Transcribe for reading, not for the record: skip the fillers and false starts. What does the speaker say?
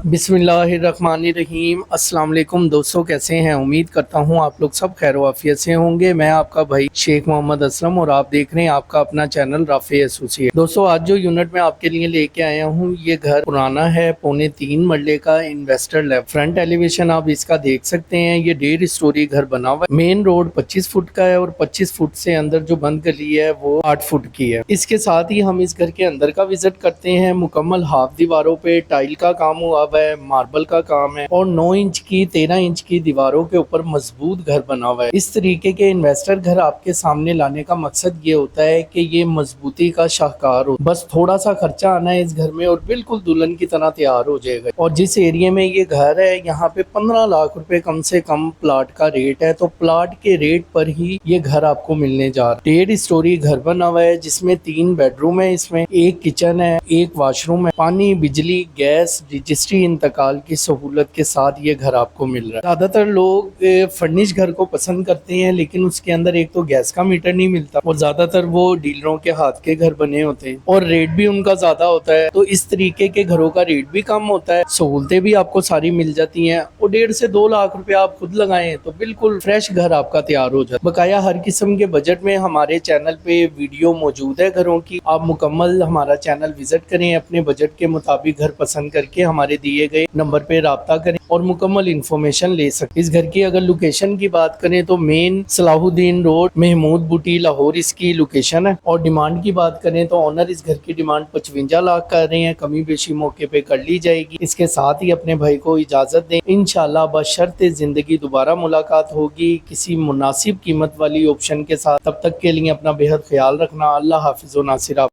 बिस्मिल्लाहिर्रहमानिर्रहीम। अस्सलाम वालेकुम दोस्तों, कैसे हैं? उम्मीद करता हूं आप लोग सब खैर वाफियत से होंगे। मैं आपका भाई शेख मोहम्मद असलम और आप देख रहे हैं आपका अपना चैनल राफे एसोसिएट। दोस्तों, आज जो यूनिट में आपके लिए लेके आया हूं, ये घर पुराना है, 3.25 मरले का इन्वेस्टर लेफ्ट। फ्रंट एलिवेशन आप इसका देख सकते हैं। ये 1.5 स्टोरी घर बना हुआ है। मेन रोड 25 फुट का है और 25 फुट से अंदर जो बंद गली है वो 8 फुट की है। इसके साथ ही हम इस घर के अंदर का विजिट करते हैं। मुकम्मल हाफ दीवारों पे टाइल का काम हुआ है, मार्बल का काम है और 9 इंच की 13 इंच की दीवारों के ऊपर मजबूत घर बना हुआ है। इस तरीके के इन्वेस्टर घर आपके सामने लाने का मकसद ये होता है कि ये मजबूती का शाहकार हो। बस थोड़ा सा खर्चा आना है इस घर में और बिल्कुल दुल्हन की तरह तैयार हो जाएगा। और जिस एरिया में ये घर है, यहाँ पे 15 लाख रुपए कम से कम प्लाट का रेट है। तो प्लाट के रेट पर ही ये घर आपको मिलने जा रहा है। 1.5 स्टोरी घर बना हुआ है जिसमें 3 बेडरूम है, इसमें 1 किचन है, 1 वॉशरूम है, पानी, बिजली, गैस, रजिस्ट्री इंतकाल की सहूलत के साथ ये घर आपको मिल रहा है। ज्यादातर लोग फर्निश घर को पसंद करते हैं, लेकिन उसके अंदर एक तो गैस का मीटर नहीं मिलता और ज्यादातर वो डीलरों के हाथ के घर बने होते हैं और रेट भी उनका ज्यादा होता है। तो इस तरीके के घरों का रेट भी कम होता है, सहूलतें भी आपको सारी मिल जाती हैं और 1.5 से 2 लाख रुपए आप खुद लगाएं तो बिल्कुल फ्रेश घर आपका तैयार हो जाता है। बकाया हर किस्म के बजट में हमारे चैनल पे वीडियो मौजूद है घरों की। आप मुकम्मल हमारा चैनल विजिट करें, अपने बजट के मुताबिक घर पसंद करके हमारे दिए गए नंबर पे राब्ता करें और मुकम्मल इंफॉर्मेशन ले सकते। इस घर की अगर लोकेशन की बात करें तो मेन सलाहुद्दीन रोड, महमूद बुटी, लाहौर इसकी लोकेशन है। और डिमांड की बात करें तो ऑनर इस घर की डिमांड 55 लाख कर रहे हैं। कमी बेशी मौके पे कर ली जाएगी। इसके साथ ही अपने भाई को इजाजत दें। इंशाल्लाह बशर्ते जिंदगी दोबारा मुलाकात होगी किसी मुनासिब कीमत वाली ऑप्शन के साथ। तब तक के लिए अपना बेहद ख्याल रखना। अल्लाह हाफिज़ व नासिर।